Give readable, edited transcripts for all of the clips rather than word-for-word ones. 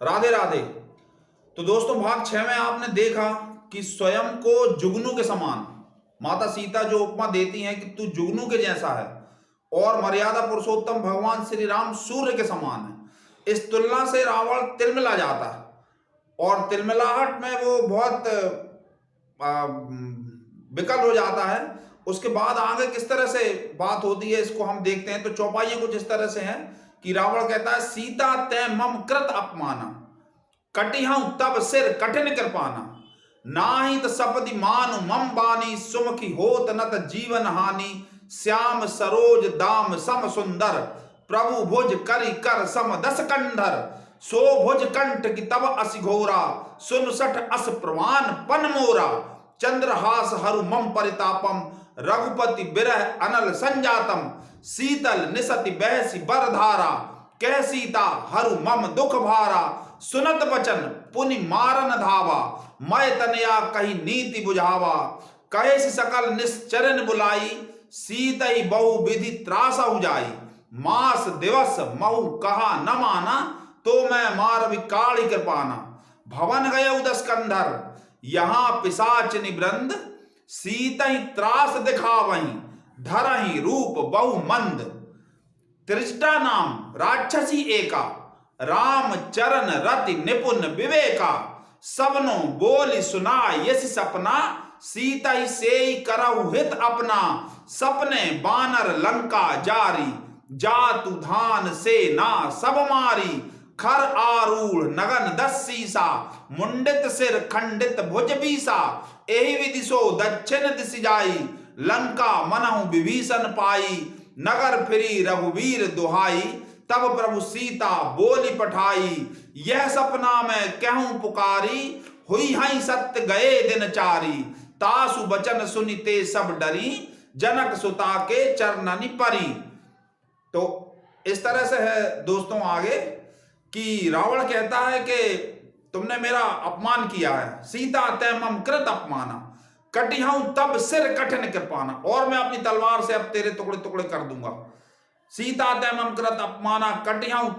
राधे राधे। तो दोस्तों भाग 6 में आपने देखा कि स्वयं को जुगनू के समान माता सीता जो उपमा देती हैं कि तू जुगनू के जैसा है, और मर्यादा पुरुषोत्तम भगवान श्री राम सूर्य के समान है। इस तुलना से रावण तिलमिला जाता है, और तिलमिलाहट में वो बहुत विकल हो जाता है। उसके बाद आगे किस तरह से बात होती है इसको हम देखते हैं। तो चौपाइयां कुछ इस तरह से हैं कि रावण कहता है, सीता तै मम कृत अपमाना, कटिहं तब सिर कठिन कृपाना, नाहित सपदि मानु मम बानी, सुमुखी होत नत जीवन हानि, श्याम सरोज दाम सम सुंदर, प्रभु भुज करि कर सम दस कंधर, सो भुज कंठ की तब असि घोरा, सुन सठ अस प्रवान पन मोरा, चंद्रहास हरु मम परितापम, रघुपति बिरह अनल संजातम, शीतल निसति बहसी बरधारा, कह सीता हरु मम दुख भारा, सुनत बचन पुनि मारन धावा, मैं तनया कही नीति बुझावा, कहे सकल निश्चरण बुलाई, सीतई बहु विधि त्रासा उजाई, मास दिवस महु कहा न माना, तो मैं मार विकाली कृपाना, भवन गय उदस कंधर, यहां पिशाच निवृंद, सीतई त्रास दिखावही, धरही रूप बहु मंद, त्रिष्टा नाम राक्षसी एका, राम चरण रति निपुण विवेका, सबनो बोली सुना यस सपना, सीता ही से करहु हित अपना, सपने बानर लंका जारी, जातु धान से ना सब मारी, खर आरूढ़ नगन दस सीसा, मुंडित सिर खंडित भुज बीसा, एहि विधि सो दक्षिण दिशि जाई, लंका मनहु विभीषण पाई, नगर फिरी रघुवीर दुहाई, तब प्रभु सीता बोली पठाई, यह सपना में कहूं पुकारी, हुई हई सत्य गए दिन चारी, तासु बचन सुनिते सब डरी, जनक सुता के चरणनि परी। तो इस तरह से है दोस्तों आगे कि रावण कहता है कि तुमने मेरा अपमान किया है, सीता तै मम कृत अपमाना, कटिहं तब सिर कठिन कृपाना, और मैं अपनी तलवार से अब तेरे टुकड़े टुकड़े कर दूंगा। सीता तै मम कृत अपमाना, कटिहं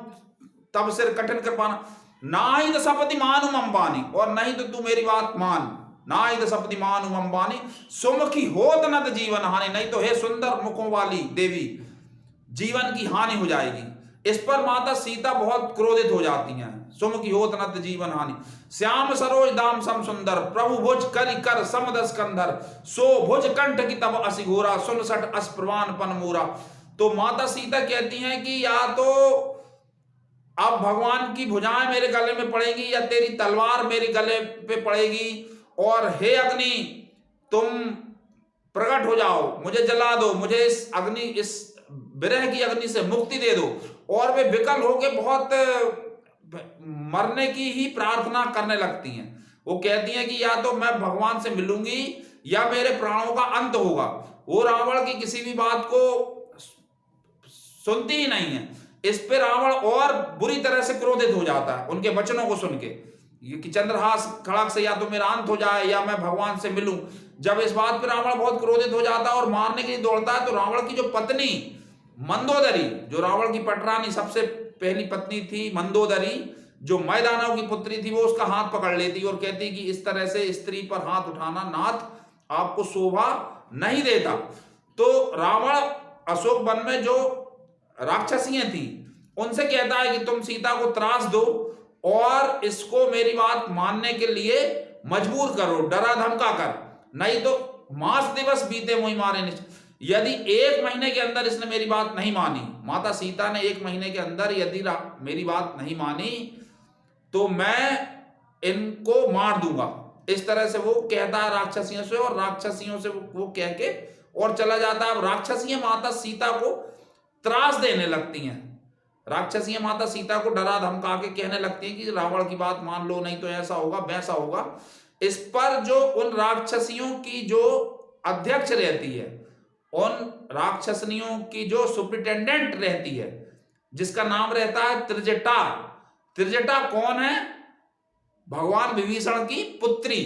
तब सिर कठिन कृपाना, नाहि तो सपति मानु मम बानी, और नहीं तो तू मेरी बात मान, नाहि तो सपति मानु मम बानी, सुमुखी होत नत जीवन हानि, नहीं तो हे सुंदर मुखों वाली देवी जीवन की हानि हो जाएगी। इस पर माता सीता बहुत क्रोधित हो जाती हैं। सुमुखी होत नत जीवन हानि, श्याम सरोज दाम सम सुंदर, प्रभु भुज करि कर सम दस कंधर, सो भुज कंठ की तब असि घोरा, सुन सठ अस प्रवान पन मोरा। तो माता सीता कहती हैं कि या तो अब भगवान की भुजाएं मेरे गले में पड़ेगी, या तेरी तलवार मेरे गले पे पड़ेगी, और हे अग्नि तुम प्रकट हो जाओ, मुझे जला दो, मुझे इस अग्नि इस विरह की अग्नि से मुक्ति दे दो। और वे विकल होके बहुत मरने की ही प्रार्थना करने लगती हैं। वो कहती हैं कि या तो मैं भगवान से मिलूंगी या मेरे प्राणों का अंत होगा। वो रावण की किसी भी बात को सुनती ही नहीं है। इस पे रावण और बुरी तरह से क्रोधित हो जाता है उनके वचनों को सुन के, कि चंद्रहास खड़ग से या तो मेरा अंत हो जाए या मैं भगवान से मिलूं। जब इस बात पर रावण बहुत क्रोधित हो जाता है और मारने के लिए दौड़ता है, तो रावण की जो पत्नी मंदोदरी, जो रावण की पटरानी सबसे पहली पत्नी थी मंदोदरी, जो मैदानव की पुत्री थी, वो उसका हाथ पकड़ लेती और कहती कि इस तरह से स्त्री पर हाथ उठाना नाथ आपको शोभा नहीं देता। तो रावण अशोक वन में जो राक्षसियां थी उनसे कहता है कि तुम सीता को त्रास दो और इसको मेरी बात मानने के लिए मजबूर करो, डरा धमका कर, नहीं तो मास दिवस बीते मुझे मारे। यदि 1 महीने के अंदर इसने मेरी बात नहीं मानी, माता सीता ने 1 महीने के अंदर यदि मेरी बात नहीं मानी, तो मैं इनको मार दूंगा। इस तरह से वो कहता है राक्षसियों से, और राक्षसियों से वो कह के और चला जाता है। अब राक्षसियां माता सीता को त्रास देने लगती हैं। राक्षसियां माता सीता को डरा धमका के कहने लगती हैं कि रावण की बात मान लो, नहीं तो ऐसा होगा वैसा होगा। इस पर जो उन राक्षसियों की जो अध्यक्ष रहती है, उन राक्षसनियों की जो सुप्रिटेंडेंट रहती है, जिसका नाम रहता है त्रिजटा। त्रिजटा कौन है? भगवान विभीषण की पुत्री।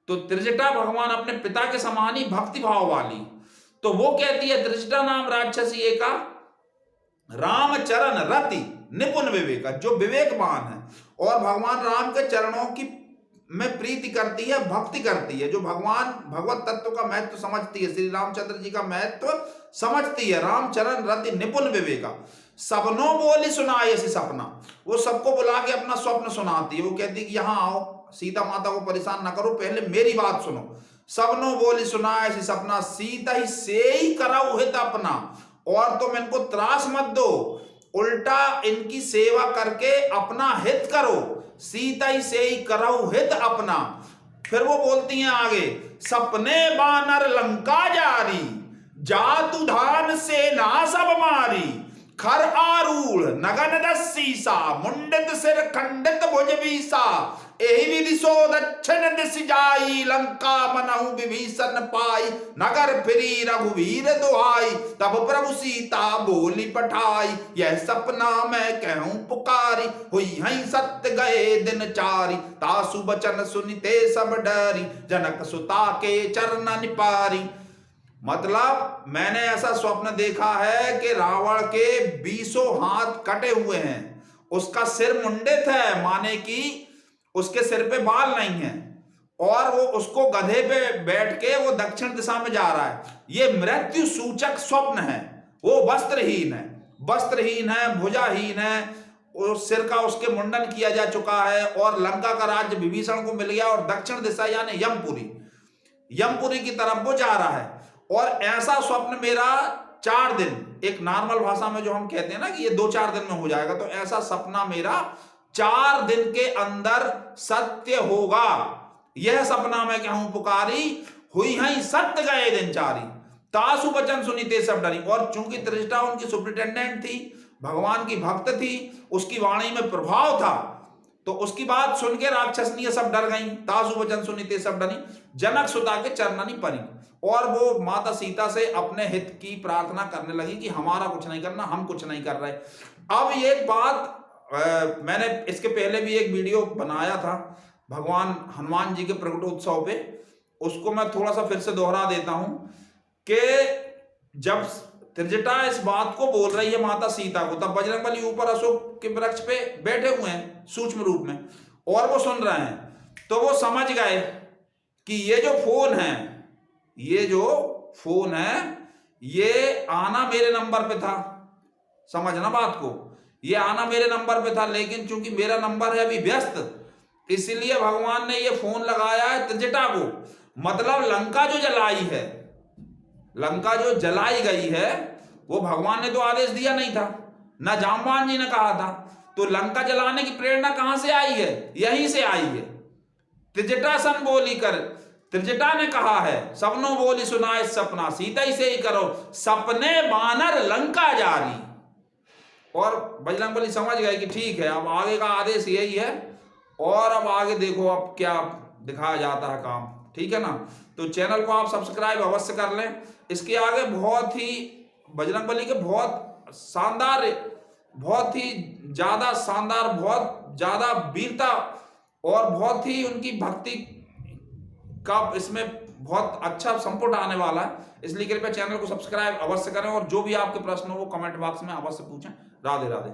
तो त्रिजटा भगवान अपने पिता के समान ही भक्ति भाव वाली। तो वो कहती है त्रिजटा नाम राक्षसी एका, राम चरण रति निपुण विवेक, जो विवेकवान है और भगवान राम के चरणों की में प्रीति करती है, भक्ति करती है, जो भगवान भगवत तत्व का महत्व समझती है, श्री रामचंद्र जी का महत्व समझती है। रामचरण रति निपुण विवेका, सबनों बोली सुनाए ऐसी सपना, वो सबको बुला के अपना स्वप्न सुनाती है। वो कहती है कि यहाँ आओ, सीता माता को परेशान ना करो, पहले मेरी बात सुनो। सबनों बोली सुनाए ऐसी सपना, सीता ही से ही कराऊ हित अपना, और तुम इनको त्रास मत दो, उल्टा इनकी सेवा करके अपना हित करो। सीता ही से ही कराऊ हित अपना। फिर वो बोलती हैं आगे, सपने बानर लंका जारी, जातु धान से ना सब मारी, खर आरूढ़ नगन दस्सीसा, मुंडित सिर खंडित भुज बीसा, एहि विधि सो दक्षिण दिश जाई, लंका मनहु विभीषण पाई, नगर फिरी रघुवीर दुहाई, तब प्रभु सीता बोली पठाई, यह सपना मैं कहूं पुकारी, हुई हई सत्य गए दिन चारी, तासु बचन सुनिते सब डरी, जनक सुता के चरण निपारी। मतलब मैंने ऐसा स्वप्न देखा है कि रावण के 20 हाथ कटे हुए हैं, उसका सिर मुंडित है, माने कि उसके सिर पे बाल नहीं है, और वो उसको गधे पे बैठ के वो दक्षिण दिशा में जा रहा है। ये मृत्यु सूचक स्वप्न है। वो वस्त्रहीन है, भुजाहीन है, उस सिर का उसके मुंडन किया जा चुका है, और लंका का राज्य विभीषण को मिल गया, और दक्षिण दिशा यानी यमपुरी की तरफ वो जा रहा है। और ऐसा स्वप्न मेरा 4 दिन, एक नॉर्मल भाषा में जो हम कहते हैं ना कि ये 2-4 दिन में हो जाएगा, तो ऐसा सपना मेरा 4 दिन के अंदर सत्य होगा। यह सपना मैं कहूं पुकारी, हुई है सत्य गए दिन चारी, तासु वचन सुनीते सब डरी। और चूंकि त्रिजटा उनकी सुप्रिटेंडेंट थी, भगवान की भक्त थी, उसकी वाणी में प्रभाव था, तो उसकी बात सुन के राक्षसनी सब डर गई। तासु वचन सुनीते सब डरी, जनक सुता के चरणनी परी, और वो माता सीता से अपने हित की प्रार्थना करने लगी कि हमारा कुछ नहीं करना, हम कुछ नहीं कर रहे। अब ये बात मैंने इसके पहले भी एक वीडियो बनाया था भगवान हनुमान जी के प्रकटोत्सव पे, उसको मैं थोड़ा सा फिर से दोहरा देता हूं कि जब त्रिजटा इस बात को बोल रही है माता सीता को, तब बजरंगबली ऊपर अशोक के वृक्ष पे बैठे हुए हैं सूक्ष्म रूप में, और वो सुन रहे हैं। तो वो समझ गए कि ये जो फोन है ये आना मेरे नंबर पे था, समझना बात को, ये आना मेरे नंबर पे था, लेकिन चूंकि मेरा नंबर है अभी व्यस्त, इसलिए भगवान ने ये फोन लगाया है त्रिजटा को। मतलब लंका जो जलाई है, लंका जो जलाई गई है, वो भगवान ने तो आदेश दिया नहीं था, ना जामवान जी ने कहा था। तो लंका जलाने की प्रेरणा कहां से आई है? यहीं से आई है। त्रिजटा सन बोली कर, त्रिजटा ने कहा है, सबनों बोली सुनाए सपना, सीता ही से ही करो, सपने बानर लंका जारी। और बजरंगबली समझ गए कि ठीक है, अब आगे का आदेश यही है, और अब आगे देखो अब क्या दिखाया जाता है काम, ठीक है ना। तो चैनल को आप सब्सक्राइब अवश्य कर लें। इसके आगे बहुत ही बजरंगबली के बहुत शानदार, बहुत ही ज्यादा शानदार, बहुत ज्यादा वीरता और बहुत ही उनकी भक्ति का इसमें बहुत अच्छा संपुट आने वाला है। इसलिए कृपया चैनल को सब्सक्राइब अवश्य करें, और जो भी आपके प्रश्न हो वो कमेंट बॉक्स में अवश्य पूछें। राधे राधे।